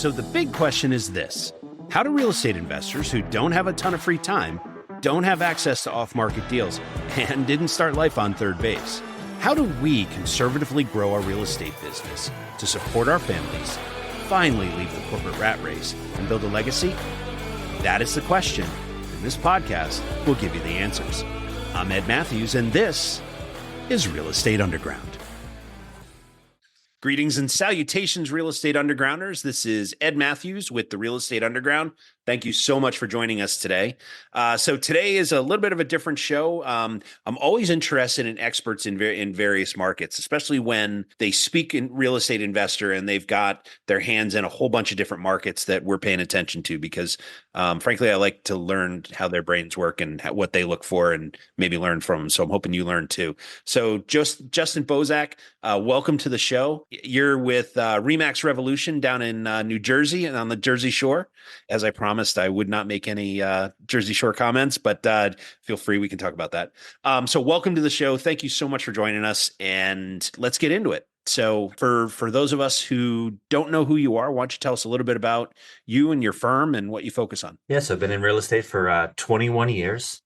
So the big question is this: how do real estate investors who don't have a ton of free time, don't have access to off-market deals, and didn't start life on third base, how do we conservatively grow our real estate business to support our families, finally leave the corporate rat race, and build a legacy? That is the question, and this podcast will give you the answers. I'm Ed Matthews, and this is Real Estate Underground. Greetings and salutations, Real Estate Undergrounders. This is Ed Matthews with the Real Estate Underground. Thank you so much for joining us today. So today is a little bit of a different show. I'm always interested in experts in various markets, especially when they speak in real estate investor and they've got their hands in a whole bunch of different markets that we're paying attention to because, frankly, I like to learn how their brains work and what they look for and maybe learn from them. So I'm hoping you learn too. So Justin Bosak, welcome to the show. You're with Remax Revolution down in New Jersey and on the Jersey Shore. As I promised, I would not make any Jersey Shore comments, but feel free. We can talk about that. So welcome to the show. Thank you so much for joining us, and let's get into it. So for those of us who don't know who you are, why don't you tell us a little bit about you and your firm and what you focus on? Yes, I've been in real estate for 21 years.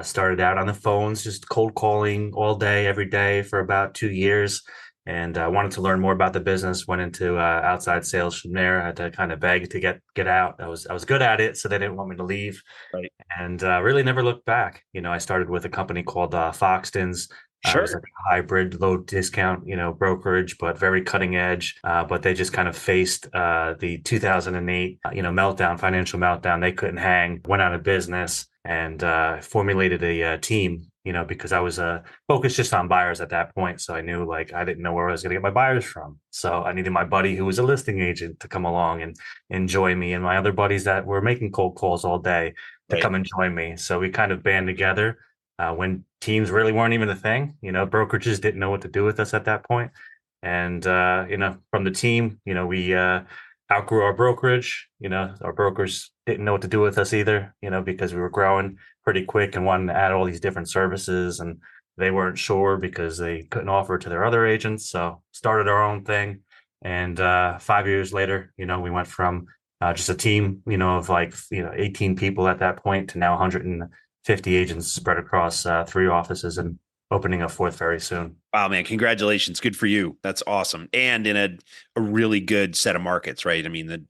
Started out on the phones, just cold calling all day, every day for about 2 years. And I wanted to learn more about the business, went into outside sales from there. I had to kind of beg to get out. I was good at it, so they didn't want me to leave. Right. And really never looked back. You know, I started with a company called Foxton's. Sure. It was like a hybrid, low discount, brokerage, but very cutting edge. But they just kind of faced the 2008, meltdown, financial meltdown. They couldn't hang, went out of business, and formulated a team. Because I was focused just on buyers at that point. So I knew I didn't know where I was going to get my buyers from. So I needed my buddy who was a listing agent to come along and join me, and my other buddies that were making cold calls all day to come and join me. So we kind of band together when teams really weren't even a thing. Brokerages didn't know what to do with us at that point. And, from the team, we outgrew our brokerage. Our brokers didn't know what to do with us either, because we were growing pretty quick and wanted to add all these different services, and they weren't sure because they couldn't offer it to their other agents. So started our own thing. And 5 years later, we went from just a team, of 18 people at that point to now 150 agents spread across 3 offices and opening a 4th very soon. Wow, man. Congratulations. Good for you. That's awesome. And in a really good set of markets, right? I mean,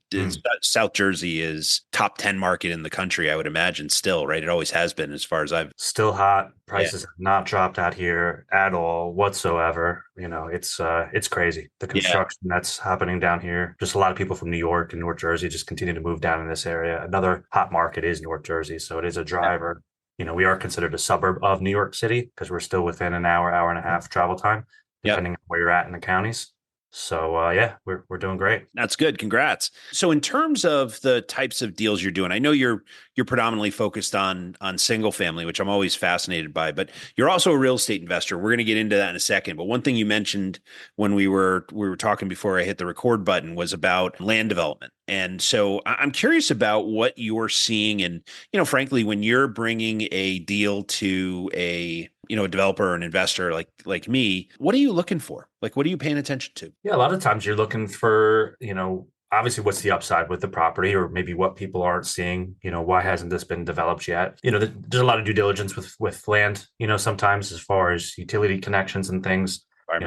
South Jersey is top 10 market in the country, I would imagine still, right? It always has been as far as I've... Still hot. Prices have not dropped out here at all whatsoever. It's crazy. The construction that's happening down here. Just a lot of people from New York and North Jersey just continue to move down in this area. Another hot market is North Jersey. So it is a driver. We are considered a suburb of New York City because we're still within an hour and a half travel time, depending on where you're at in the counties. So, we're doing great. That's good. Congrats. So in terms of the types of deals you're doing, I know you're predominantly focused on single family, which I'm always fascinated by, but you're also a real estate investor. We're going to get into that in a second. But one thing you mentioned when we were talking before I hit the record button was about land development. And so I'm curious about what you're seeing. And, frankly, when you're bringing a deal to a developer or an investor like me, what are you looking for? What are you paying attention to? Yeah, a lot of times you're looking for, obviously what's the upside with the property, or maybe what people aren't seeing, why hasn't this been developed yet? There's a lot of due diligence with land, sometimes as far as utility connections and things,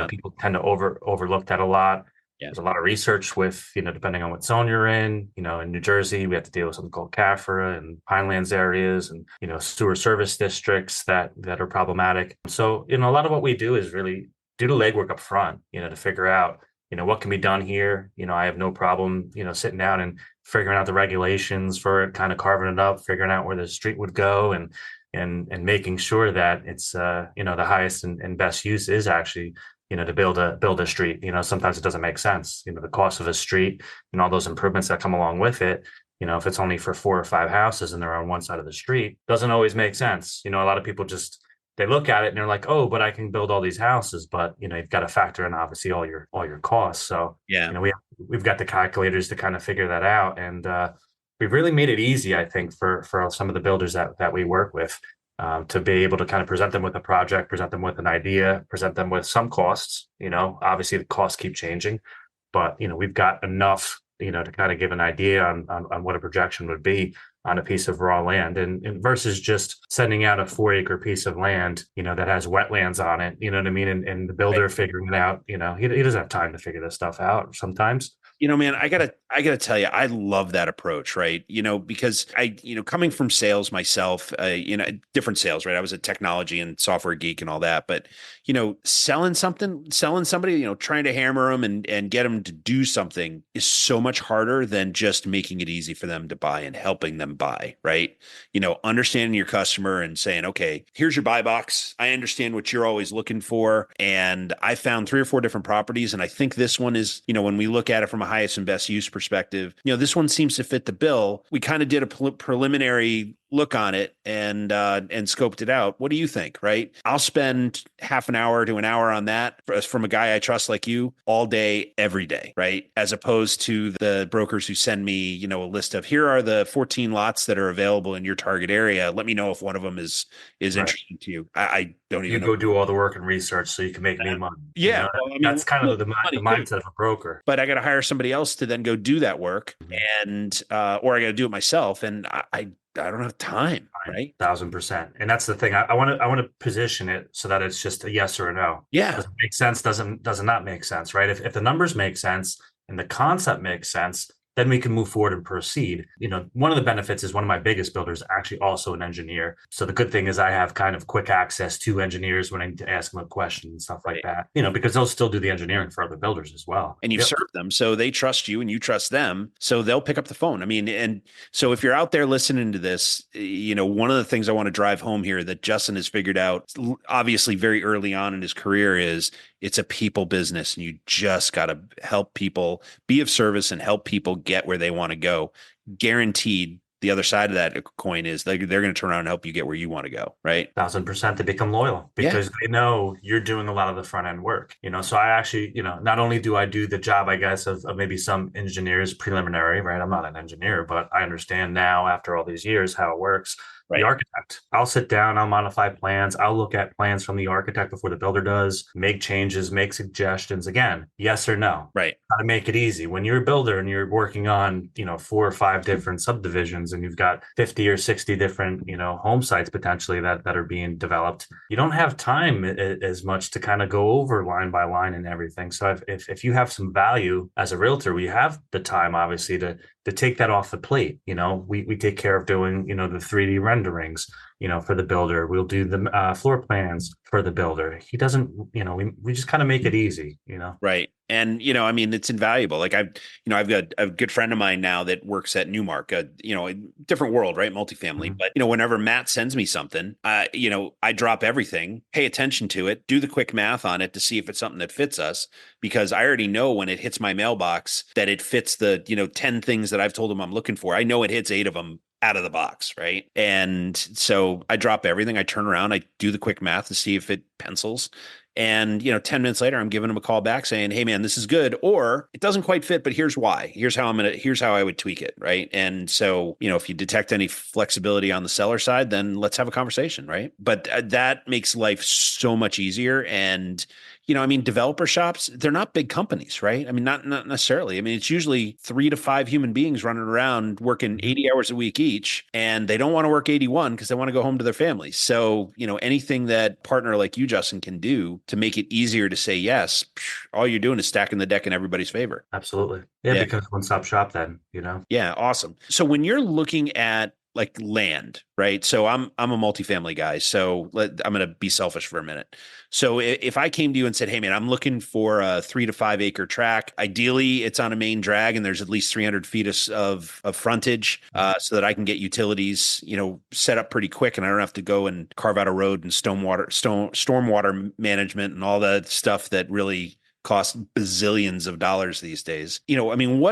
people tend to overlook that a lot. Yeah. There's a lot of research with, depending on what zone you're in, in New Jersey, we have to deal with something called CAFRA and Pinelands areas and, sewer service districts that are problematic. So, a lot of what we do is really do the legwork up front, to figure out, what can be done here. I have no problem, sitting down and figuring out the regulations for it, kind of carving it up, figuring out where the street would go and making sure that it's, the highest and best use is actually to build a street. Sometimes it doesn't make sense. The cost of a street and all those improvements that come along with it, if it's only for 4 or 5 houses and they're on one side of the street, doesn't always make sense. A lot of people they look at it and they're like, oh, but I can build all these houses, but you've got to factor in obviously all your costs. So we've got the calculators to kind of figure that out, and we've really made it easy, I think, for some of the builders that we work with. To be able to kind of present them with a project, present them with an idea, present them with some costs. Obviously the costs keep changing, but we've got enough to kind of give an idea on what a projection would be on a piece of raw land, and versus just sending out a 4 acre piece of land, that has wetlands on it, you know what I mean? And the Right. builder figuring it out, he doesn't have time to figure this stuff out sometimes. Man, I gotta tell you, I love that approach, right? Because coming from sales myself, different sales, right? I was a technology and software geek and all that, but selling somebody, trying to hammer them and get them to do something is so much harder than just making it easy for them to buy and helping them buy, right? Understanding your customer and saying, okay, here's your buy box. I understand what you're always looking for, and I found 3 or 4 different properties, and I think this one is, when we look at it from a highest and best use perspective, this one seems to fit the bill. We kind of did a preliminary look on it and scoped it out. What do you think? Right? I'll spend half an hour to an hour on that from a guy I trust like you all day, every day, right? As opposed to the brokers who send me, a list of here are the 14 lots that are available in your target area. Let me know if one of them is Right. interesting to you. I don't You even know. go do all the work and research so you can make me money. Yeah, well, I mean, That's kind of the money too, mindset of a broker. but I got to hire somebody else to then go do that work, Mhm. and or I got to do it myself, and I don't have time, Fine, right? 1,000%. And that's the thing. I want to position it so that it's just a yes or a no. Yeah, Does it make sense? Does it not make sense? Right? If the numbers make sense and the concept makes sense, then we can move forward and proceed. One of the benefits is one of my biggest builders actually also an engineer. So the good thing is I have kind of quick access to engineers when I need to ask them a question and stuff like right. that. Because they'll still do the engineering for other builders as well. And you've Yep. served them, so they trust you and you trust them, so they'll pick up the phone. I mean, and so if you're out there listening to this, one of the things I want to drive home here that Justin has figured out, obviously very early on in his career, is it's a people business, and you just got to help people, be of service, and help people get where they want to go. Guaranteed, the other side of that coin is they're going to turn around and help you get where you want to go, right? 1,000% they become loyal Yeah, because they know you're doing a lot of the front end work. So I actually, not only do I do the job, I guess, of maybe some engineers preliminary, right? I'm not an engineer, but I understand now after all these years how it works. The right. architect, I'll sit down, I'll modify plans, I'll look at plans from the architect before the builder does, make changes, make suggestions. Again, yes or no. Right. How to make it easy. When you're a builder and you're working on, 4 or 5 different subdivisions and you've got 50 or 60 different, home sites potentially that are being developed, you don't have time as much to kind of go over line by line and everything. So if you have some value as a realtor, we have the time obviously to take that off the plate. We take care of doing, the 3D renderings, for the builder. We'll do the floor plans for the builder. He doesn't, we just kind of make it easy. Right. And, I mean, it's invaluable. Like I've got a good friend of mine now that works at Newmark, a different world, right? Multifamily. Mhm. But, whenever Matt sends me something, I drop everything, pay attention to it, do the quick math on it to see if it's something that fits us, because I already know when it hits my mailbox that it fits the, 10 things that I've told him I'm looking for. I know it hits 8 of them out of the box, right? And so I drop everything, I turn around, I do the quick math to see if it pencils. And 10 minutes later, I'm giving him a call back saying, hey man, this is good. Or it doesn't quite fit, but here's why. Here's how I would tweak it. Right. And so, if you detect any flexibility on the seller side, then let's have a conversation. Right. But that makes life so much easier. And I mean, developer shops, they're not big companies, right? I mean, not necessarily. I mean, it's usually 3 to 5 human beings running around working 80 hours a week each, and they don't want to work 81 because they want to go home to their families. So, anything that partner like you, Justin, can do to make it easier to say yes, all you're doing is stacking the deck in everybody's favor. Absolutely. Yeah, Yeah. because one-stop shop then. Yeah, awesome. So when you're looking at like land, right? So I'm a multifamily guy. So I'm going to be selfish for a minute. So if I came to you and said, "Hey man, I'm looking for a 3 to 5 acre tract. Ideally, it's on a main drag and there's at least 300 feet of frontage, so that I can get utilities, set up pretty quick, and I don't have to go and carve out a road and stormwater management and all that stuff that really costs bazillions of dollars these days." I mean,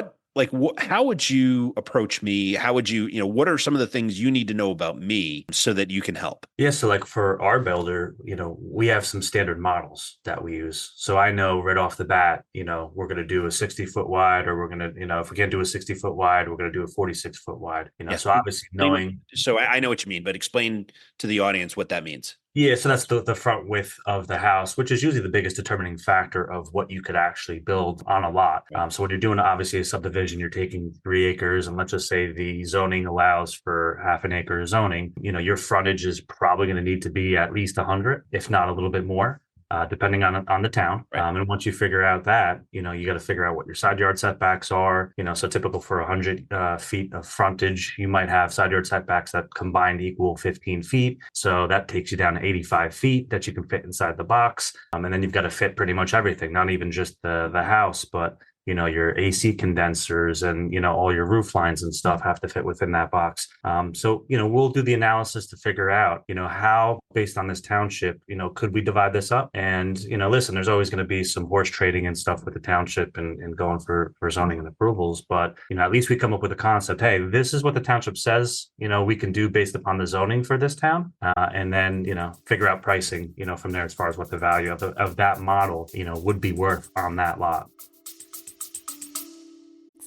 how would you approach me? How would you, what are some of the things you need to know about me so that you can help? Yeah, so like for our builder, we have some standard models that we use. So I know right off the bat, we're going to do a 60-foot wide, or we're going to, if we can't do a 60-foot wide, we're going to do a 46-foot wide. Yeah. So obviously knowing. So I know what you mean, but explain to the audience what that means. Yeah, so that's the front width of the house, which is usually the biggest determining factor of what you could actually build on a lot. Right. So when you're doing obviously a subdivision, you're taking 3 acres, and let's just say the zoning allows for half an acre zoning. Your frontage is probably going to need to be at least 100, if not a little bit more. Depending on the town. Right. And once you figure out that, you got to figure out what your side yard setbacks are. So typical for 100 feet of frontage, you might have side yard setbacks that combined equal 15 feet. So that takes you down to 85 feet that you can fit inside the box. And then you've got to fit pretty much everything, not even just the house, but your AC condensers and, all your roof lines and stuff have to fit within that box. So, we'll do the analysis to figure out, how, based on this township, could we divide this up? And, listen, there's always going to be some horse trading and stuff with the township and going for zoning and approvals. But, at least we come up with a concept. Hey, this is what the township says, we can do based upon the zoning for this town. And then, figure out pricing, from there as far as what the value of that model, would be worth on that lot.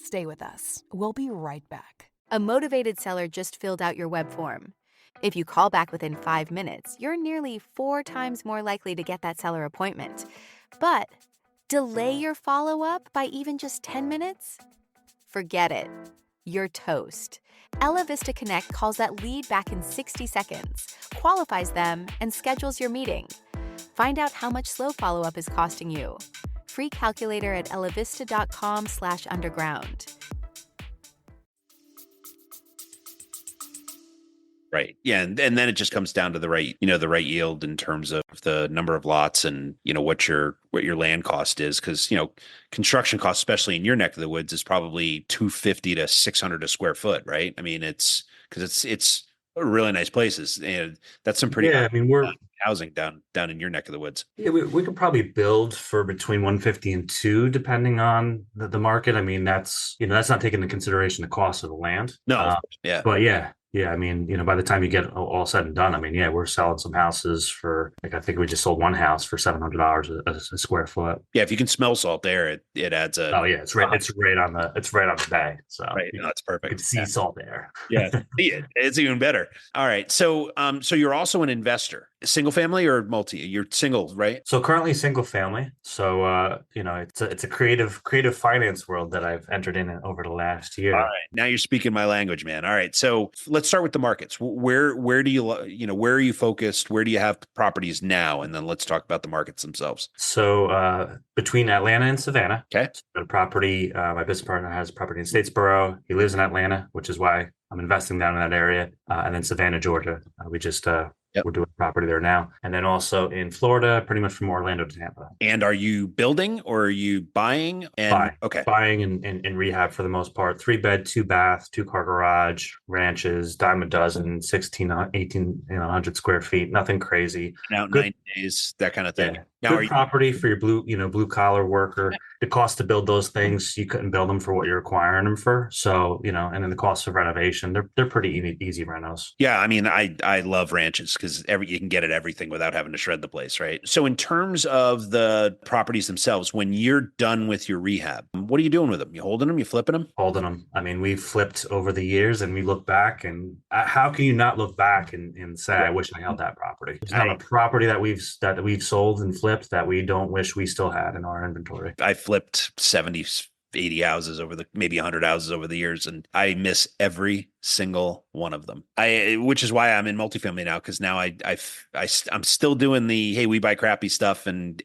Stay with us. We'll be right back. A motivated seller just filled out your web form. If you call back within 5 minutes, you're nearly 4 times more likely to get that seller appointment. But delay your follow-up by even just 10 minutes? Forget it. You're toast. Ella Vista Connect calls that lead back in 60 seconds, qualifies them, and schedules your meeting. Find out how much slow follow-up is costing you. Free calculator at ellavista.com/underground. Right. Yeah. And then it just comes down to the right yield in terms of the number of lots and, what your land cost is. Cause, construction costs, especially in your neck of the woods, is probably 250 to 600 a square foot. Right. I mean, it's really nice places, and that's some pretty we're housing down in your neck of the woods. Yeah, we could probably build for between 150 and 2, depending on the market. I mean, that's not taking into consideration the cost of the land. No, yeah, but yeah. I mean, by the time you get all said and done, I mean, we're selling some houses for, like, I think we just sold one house for $700 a square foot. Yeah, if you can smell salt there, it adds a. Oh yeah, it's right on the bay. So right, no, it's perfect. You can see salt there. Yeah, it's even better. All right, so you're also an investor, single family or multi? You're single, right? So currently single family. So it's a creative finance world that I've entered in over the last year. All right, now you're speaking my language, man. All right, so let's start with the markets. Where do you where are you focused? Where do you have properties now? And then let's talk about the markets themselves. So between Atlanta and Savannah. Okay. So the property, my business partner has property in Statesboro. He lives in Atlanta, which is why I'm investing down in that area. And then Savannah, Georgia. We're doing property there now. And then also in Florida, pretty much from Orlando to Tampa. And are you building or are you buying? Okay. Buying and rehab for the most part. 3-bed, 2-bath, 2-car garage, ranches, dime a dozen, 16, 18, 100 square feet. Nothing crazy. Now 90 days, that kind of thing. Yeah. Now, good property for your blue collar worker. The cost to build those things, you couldn't build them for what you're acquiring them for. So, and then the cost of renovation, they're pretty easy renos. Yeah. I mean, I love ranches because you can get at everything without having to shred the place, right? So in terms of the properties themselves, when you're done with your rehab, what are you doing with them? You holding them? You flipping them? Holding them. I mean, we've flipped over the years and we look back, and how can you not look back and say, I wish I held that property? There's not a property that we've sold and flipped that we don't wish we still had in our inventory. I flipped 70, 80 houses maybe 100 houses over the years, and I miss every single one of them. Which is why I'm in multifamily now, because now I'm still doing the, hey, we buy crappy stuff and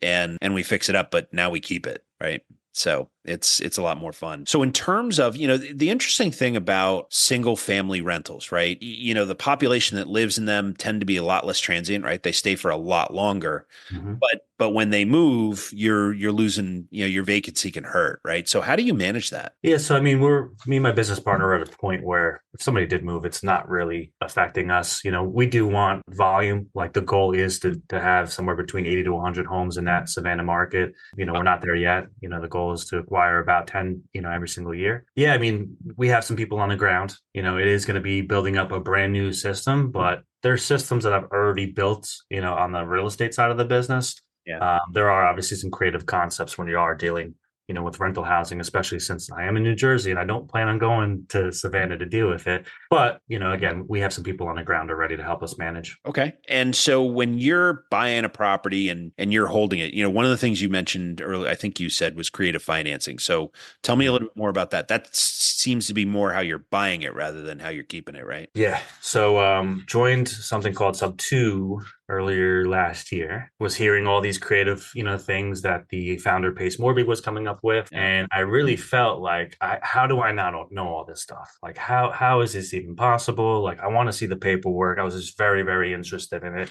we fix it up, but now we keep it, right? So it's a lot more fun. So in terms of, the interesting thing about single family rentals, right? The population that lives in them tend to be a lot less transient, right? They stay for a lot longer, but when they move, you're losing, your vacancy can hurt, right? So how do you manage that? Yeah. So, I mean, me and my business partner are at a point where if somebody did move, it's not really affecting us. We do want volume. Like, the goal is to have somewhere between 80 to 100 homes in that Savannah market. We're not there yet. The goal is to acquire about 10, every single year. Yeah. I mean, we have some people on the ground. It is going to be building up a brand new system, but there's systems that I've already built, on the real estate side of the business. Yeah. There are obviously some creative concepts when you are dealing with rental housing, especially since I am in New Jersey and I don't plan on going to Savannah to deal with it. But, again, we have some people on the ground already to help us manage. Okay. And so when you're buying a property and you're holding it, one of the things you mentioned earlier, I think you said, was creative financing. So tell me a little bit more about that. That seems to be more how you're buying it rather than how you're keeping it, right? Yeah. So joined something called Sub 2 earlier last year. Was hearing all these creative, things that the founder Pace Morby was coming up with. And I really felt like, how do I not know all this stuff? Like, how is this even possible? Like, I want to see the paperwork. I was just very, very interested in it.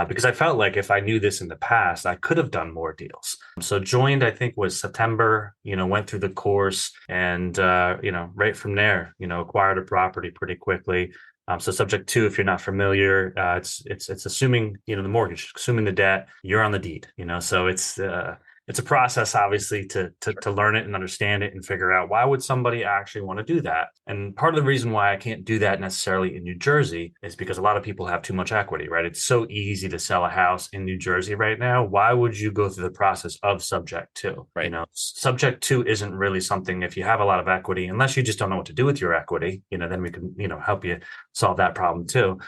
Because I felt like if I knew this in the past, I could have done more deals. So joined, I think, was September, went through the course and, right from there, acquired a property pretty quickly. So subject to, if you're not familiar, it's assuming, the mortgage, assuming the debt, you're on the deed, so it's a process, obviously, to learn it and understand it and figure out why would somebody actually want to do that. And part of the reason why I can't do that necessarily in New Jersey is because a lot of people have too much equity, right? It's so easy to sell a house in New Jersey right now. Why would you go through the process of subject to? Right. Subject to isn't really something, if you have a lot of equity, unless you just don't know what to do with your equity, then we can, help you solve that problem too.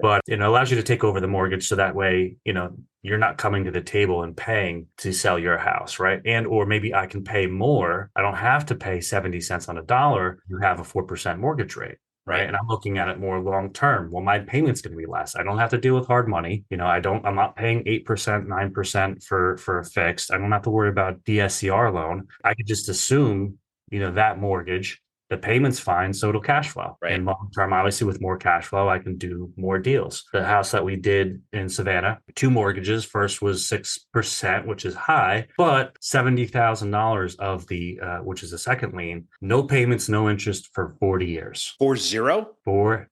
But it allows you to take over the mortgage, so that way, you're not coming to the table and paying to sell your house, right? And or maybe I can pay more. I don't have to pay 70 cents on a dollar. You have a 4% mortgage rate. Right. And I'm looking at it more long term. Well, my payment's going to be less. I don't have to deal with hard money. I'm not paying 8%, 9% for a fixed. I don't have to worry about DSCR loan. I could just assume, that mortgage, the payment's fine, so it'll cash flow. Right. And long term, obviously, with more cash flow, I can do more deals. The house that we did in Savannah, 2 mortgages. First was 6%, which is high, but $70,000 of the, which is a second lien, no payments, no interest for 40 years. 40? 40,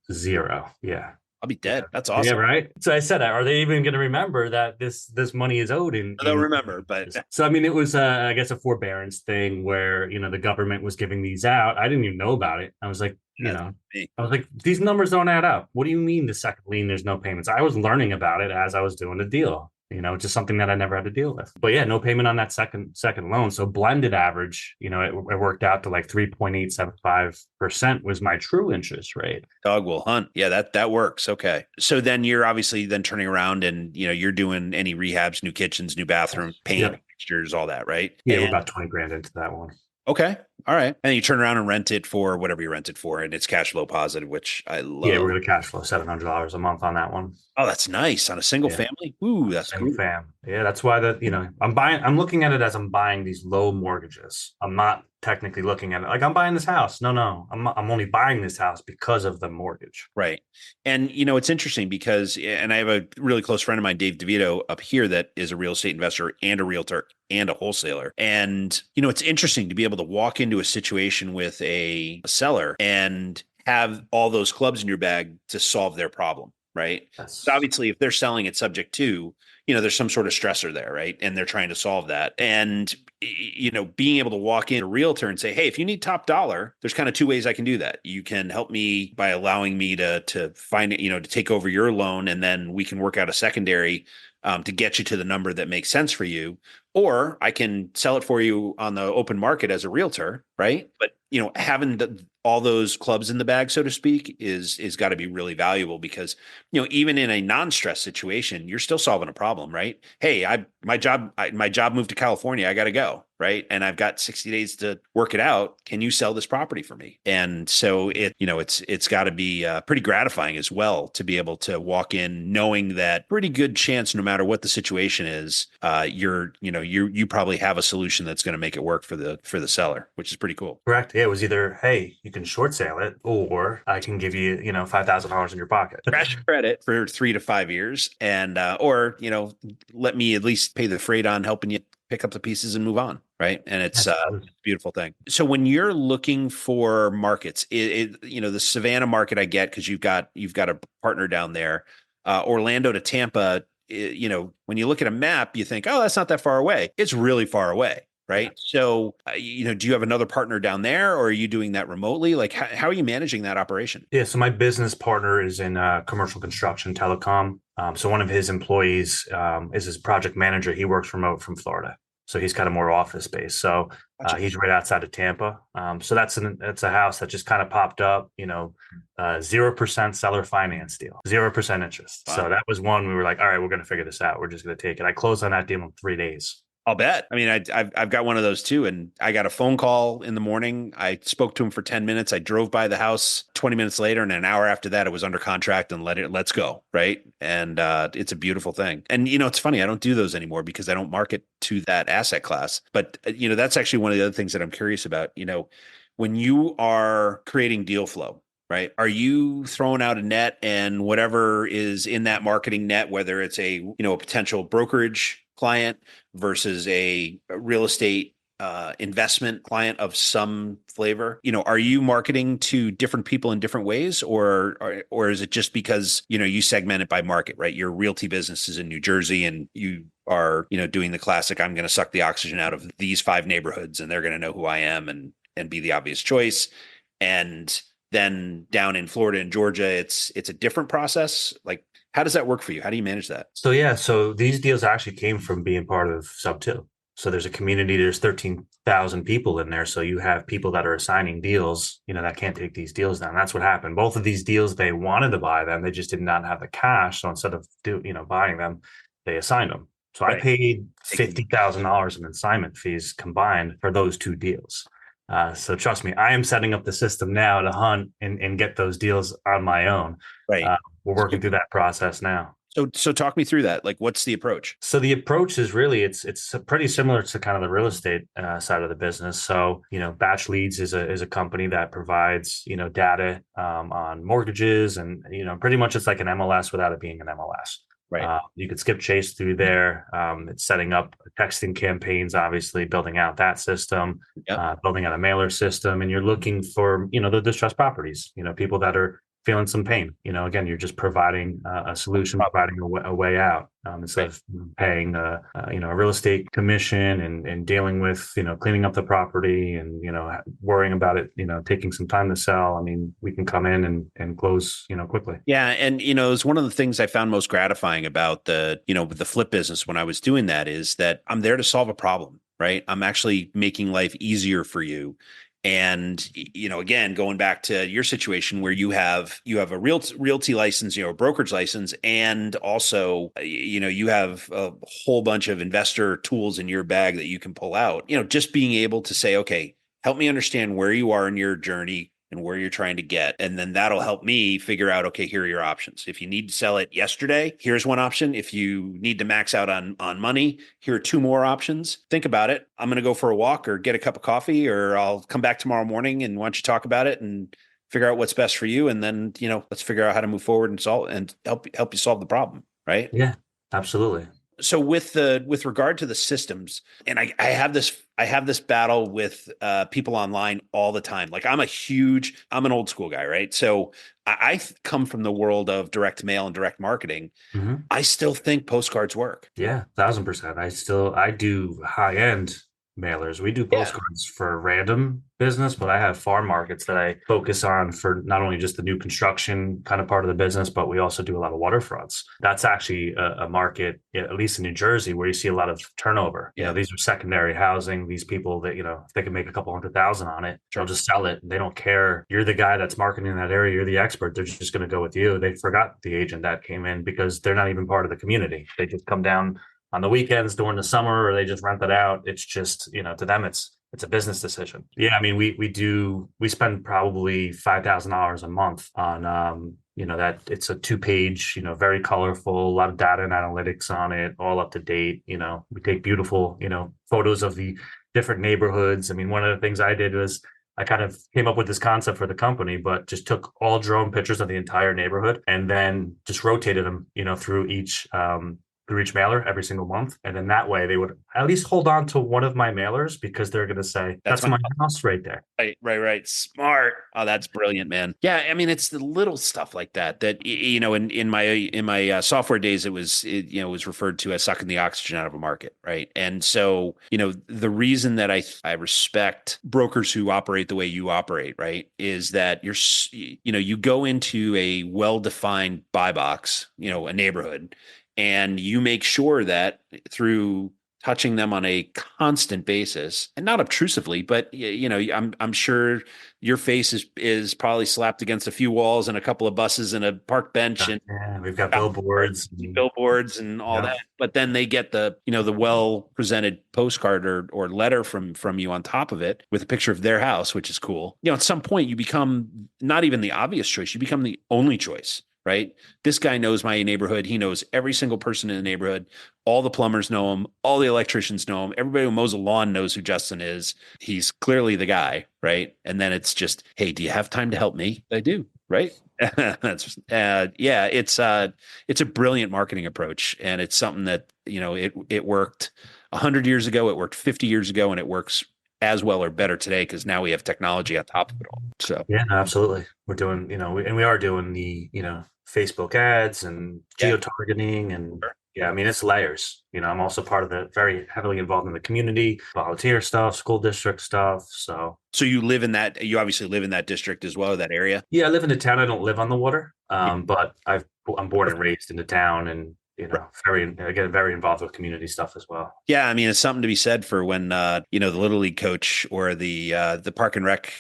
yeah. I'll be dead. That's awesome. Yeah, right. So I said, are they even going to remember that this money is owed? They'll remember, but so I mean, it was I guess a forbearance thing where the government was giving these out. I didn't even know about it. I was like, I was like, these numbers don't add up. What do you mean the second lien? There's no payments. I was learning about it as I was doing the deal. Just something that I never had to deal with. But yeah, no payment on that second loan. So blended average, it worked out to like 3.875% was my true interest rate. Dog will hunt. Yeah, that works. Okay. So then you're obviously then turning around and, you're doing any rehabs, new kitchens, new bathrooms, paint, fixtures, all that, right? Yeah, we're about 20 grand into that one. Okay. All right. And you turn around and rent it for whatever you rent it for, and it's cash flow positive, which I love. Yeah, we're going to cash flow $700 a month on that one. Oh, that's nice. On a single family? Ooh, that's single cool. Fam. Yeah, that's why I'm looking at it as I'm buying these low mortgages. I'm not technically looking at it like I'm buying this house. No. I'm only buying this house because of the mortgage. Right. And, it's interesting because, and I have a really close friend of mine, Dave DeVito, up here that is a real estate investor and a realtor and a wholesaler. And, it's interesting to be able to walk into a situation with a seller and have all those clubs in your bag to solve their problem. Right. So obviously, if they're selling it subject to, there's some sort of stressor there. Right. And they're trying to solve that. And, being able to walk in a realtor and say, hey, if you need top dollar, there's kind of 2 ways I can do that. You can help me by allowing me to find it, to take over your loan. And then we can work out a secondary to get you to the number that makes sense for you. Or I can sell it for you on the open market as a realtor. Right. But, having all those clubs in the bag, so to speak, is got to be really valuable because, even in a non-stress situation, you're still solving a problem, right? Hey, my job moved to California. I got to go. Right. And I've got 60 days to work it out. Can you sell this property for me? And so it's got to be pretty gratifying as well to be able to walk in knowing that pretty good chance, no matter what the situation is, you probably have a solution that's going to make it work for the seller, which is pretty cool. Correct. Yeah, it was either, hey, you can short sale it, or I can give you, $5,000 in your pocket. Crash credit for 3 to 5 years. And, or, let me at least pay the freight on helping you pick up the pieces and move on. Right. And it's a beautiful thing. So when you're looking for markets, the Savannah market, I get, because you've got a partner down there, Orlando to Tampa, when you look at a map, you think, oh, that's not that far away. It's really far away. Right. So, do you have another partner down there, or are you doing that remotely? Like, how are you managing that operation? Yeah. So my business partner is in commercial construction, telecom. So one of his employees is his project manager. He works remote from Florida. So he's kind of more office based. So Gotcha. he's right outside of Tampa. So that's a house that just kind of popped up, 0% seller finance deal, 0% interest. Wow. So that was one we were like, all right, we're going to figure this out. We're just going to take it. I closed on that deal in 3 days. I'll bet. I mean, I've got one of those too, and I got a phone call in the morning. I spoke to him for 10 minutes. I drove by the house 20 minutes later, and an hour after that, it was under contract and let's go. Right. And it's a beautiful thing. And, it's funny. I don't do those anymore because I don't market to that asset class. But, that's actually one of the other things that I'm curious about. When you are creating deal flow, right? Are you throwing out a net and whatever is in that marketing net, whether it's a potential brokerage client versus a real estate investment client of some flavor, are you marketing to different people in different ways, or is it just because you segment it by market, right? Your realty business is in New Jersey, and you are doing the classic, I'm going to suck the oxygen out of these 5 neighborhoods, and they're going to know who I am and be the obvious choice. And then down in Florida and Georgia, it's a different process. Like, how does that work for you? How do you manage that? So these deals actually came from being part of Sub 2. So there's a community, there's 13,000 people in there. So you have people that are assigning deals, that can't take these deals down. That's what happened. Both of these deals, they wanted to buy them. They just did not have the cash. So instead of buying them, they assigned them. So right. I paid $50,000 in assignment fees combined for those 2 deals. So trust me, I am setting up the system now to hunt and get those deals on my own. Right. We're working through that process now. So talk me through that. Like, what's the approach? So the approach is really, it's pretty similar to kind of the real estate side of the business. So, Batch Leads is a company that provides, data on mortgages, and, pretty much it's like an MLS without it being an MLS. Right. You could skip Chase through there. It's setting up texting campaigns, obviously building out that system, building out a mailer system, and you're looking for, the distressed properties, people that are feeling some pain. Again, you're just providing a solution, providing a way out, instead of paying a real estate commission and dealing with, cleaning up the property and, worrying about it, taking some time to sell. I mean, we can come in and close, quickly. Yeah. And, it's one of the things I found most gratifying about the flip business when I was doing that is that I'm there to solve a problem, right? I'm actually making life easier for you. And, again, going back to your situation where you have a realty license, a brokerage license, and also, you have a whole bunch of investor tools in your bag that you can pull out, just being able to say, okay, help me understand where you are in your journey and where you're trying to get. And then that'll help me figure out, okay, here are your options. If you need to sell it yesterday, here's one option. If you need to max out on money, here are 2 more options. Think about it. I'm going to go for a walk or get a cup of coffee, or I'll come back tomorrow morning and why don't you talk about it and figure out what's best for you. And then, let's figure out how to move forward and solve and help you solve the problem. Right. Yeah, absolutely. So with regard to the systems, and I have this battle with people online all the time. Like I'm an old school guy, right? So I come from the world of direct mail and direct marketing. Mm-hmm. I still think postcards work. Yeah, 1,000%. I do high end mailers. We do postcards for random business, but I have farm markets that I focus on for not only just the new construction kind of part of the business, but we also do a lot of waterfronts. That's actually a market, at least in New Jersey, where you see a lot of turnover. Yeah. These are secondary housing. These people that, if they can make a couple $100,000 on it, they'll just sell it. They don't care. You're the guy that's marketing in that area. You're the expert. They're just going to go with you. They forgot the agent that came in because they're not even part of the community. They just come down on the weekends during the summer, or they just rent it out. It's just, to them, it's a business decision. Yeah. I mean, we spend probably $5,000 a month on, that it's a 2-page, very colorful, a lot of data and analytics on it, all up to date. We take beautiful, photos of the different neighborhoods. I mean, one of the things I did was I kind of came up with this concept for the company, but just took all drone pictures of the entire neighborhood and then just rotated them, through each mailer every single month. And then that way they would at least hold on to one of my mailers because they're going to say, that's my house right there. Right. Smart. Oh, that's brilliant, man. Yeah. I mean, it's the little stuff like that, in my software days, it was referred to as sucking the oxygen out of a market. Right. And so, the reason that I respect brokers who operate the way you operate, right, is that you go into a well-defined buy box, a neighborhood, and you make sure that through touching them on a constant basis, and not obtrusively, but I'm sure your face is probably slapped against a few walls and a couple of buses and a park bench and Yeah, we've got billboards. billboards and all that. But then they get the well presented postcard or letter from you on top of it with a picture of their house, which is cool. At some point you become not even the obvious choice, you become the only choice. Right. This guy knows my neighborhood. He knows every single person in the neighborhood. All the plumbers know him. All the electricians know him. Everybody who mows a lawn knows who Justin is. He's clearly the guy. Right. And then it's just, hey, do you have time to help me? I do. Right. That's yeah, it's a brilliant marketing approach, and it's something that it worked 100 years ago, it worked 50 years ago, and it works as well or better today because now we have technology on top of it all. So Yeah, no, absolutely. We're doing, and we are doing the, Facebook ads and yeah. geo-targeting and yeah, I mean, it's layers. I'm also part of the very heavily involved in the community, volunteer stuff, school district stuff. So You obviously live in that district as well, that area. yeah, I live in the town. I don't live on the water, Yeah. but I'm born and raised in the town, and Right. very involved with community stuff as well. Yeah, I mean, it's something to be said for when the little league coach or the park and rec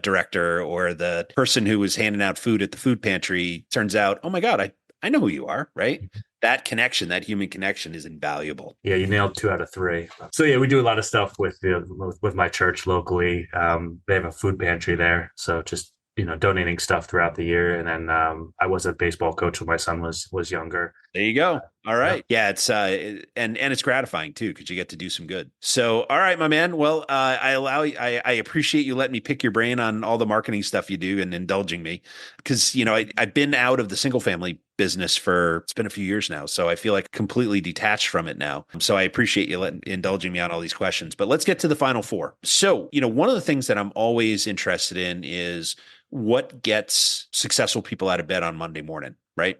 director or the person who was handing out food at the food pantry turns out, oh my God, I know who you are, right? That connection, that human connection, is invaluable. Yeah, you nailed 2 out of 3. So yeah, we do a lot of stuff with my church locally. They have a food pantry there, so just donating stuff throughout the year. And then I was a baseball coach when my son was younger. There you go. All right. Yeah, it's and it's gratifying too because you get to do some good. So, all right, my man. Well, I appreciate you letting me pick your brain on all the marketing stuff you do and indulging me because I've been out of the single family business it's been a few years now, so I feel like completely detached from it now. So I appreciate you indulging me on all these questions. But let's get to the final four. So, one of the things that I'm always interested in is what gets successful people out of bed on Monday morning, right?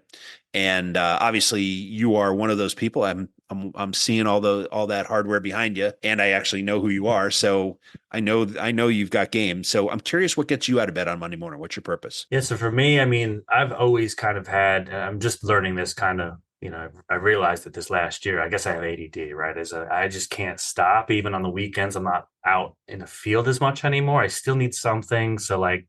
And obviously, you are one of those people. I'm seeing all that hardware behind you, and I actually know who you are. So I know you've got game. So I'm curious, what gets you out of bed on Monday morning? What's your purpose? Yeah, so for me, I mean, I've always kind of had. I'm just learning this kind of. I realized that this last year, I guess I have ADD, right? I just can't stop. Even on the weekends, I'm not out in the field as much anymore. I still need something. So like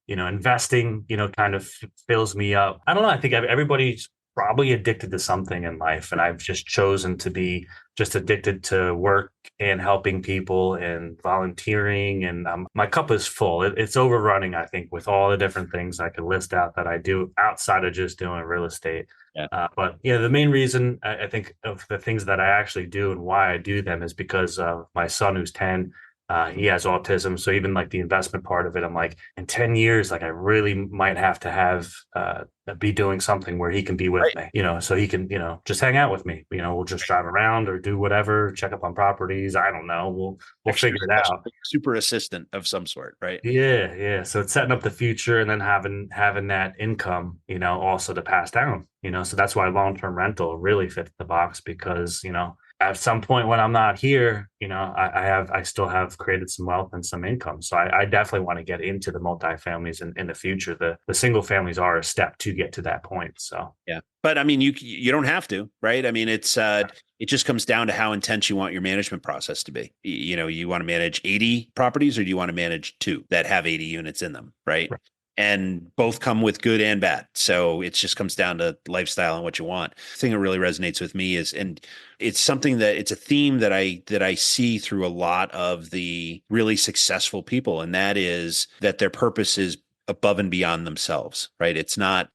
investing, kind of fills me up. I don't know. I think everybody's probably addicted to something in life. And I've just chosen to be just addicted to work and helping people and volunteering. And my cup is full. It's overrunning, I think, with all the different things I could list out that I do outside of just doing real estate. Yeah. But yeah, the main reason I think of the things that I actually do and why I do them is because of my son who's 10. He has autism. So even like the investment part of it, I'm like, in 10 years, like I really might have to have be doing something where he can be with Right. me, so he can, just hang out with me. We'll just drive around or do whatever, check up on properties. I don't know. We'll figure it out. Super assistant of some sort, right? Yeah, yeah. So it's setting up the future and then having that income, also to pass down, So that's why long-term rental really fits the box because, at some point when I'm not here, I still have created some wealth and some income. So I definitely want to get into the multifamilies in the future. The single families are a step to get to that point. So Yeah. But I mean, you don't have to, right? I mean, it just comes down to how intense you want your management process to be. You want to manage 80 properties or do you want to manage 2 that have 80 units in them, right? And both come with good and bad. So it just comes down to lifestyle and what you want. The thing that really resonates with me is, and it's a theme that I see through a lot of the really successful people. And that is that their purpose is above and beyond themselves, right? It's not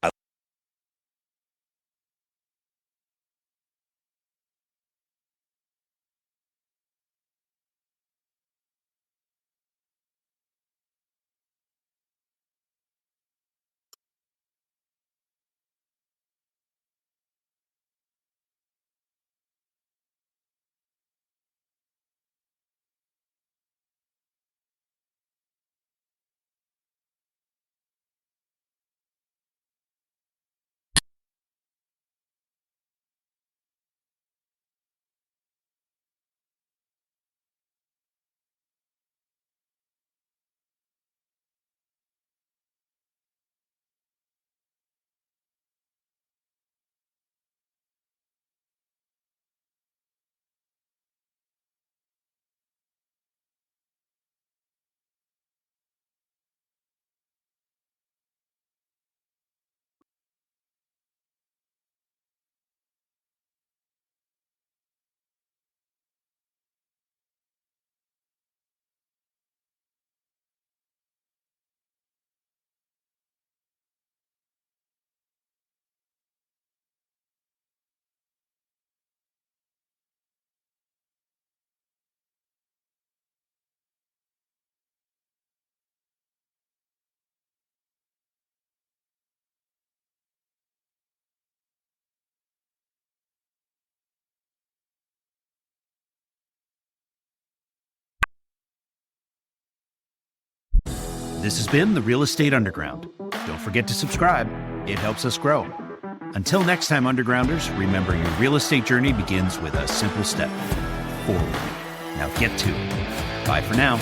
This has been the Real Estate Underground. Don't forget to subscribe. It helps us grow. Until next time, Undergrounders, remember your real estate journey begins with a simple step forward. Now get to it. Bye for now.